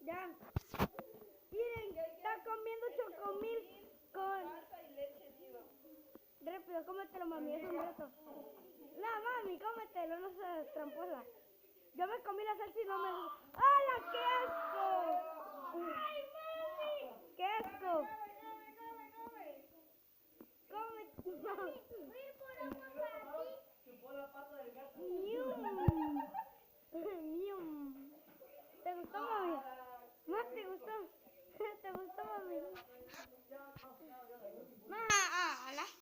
Ya. Miren, está comiendo chocomil con... Rápido, cómetelo, mami, es un reto. No, mami, cómetelo, no seas tramposa. Yo me comí la salsa y no me... ¡Hala, qué asco!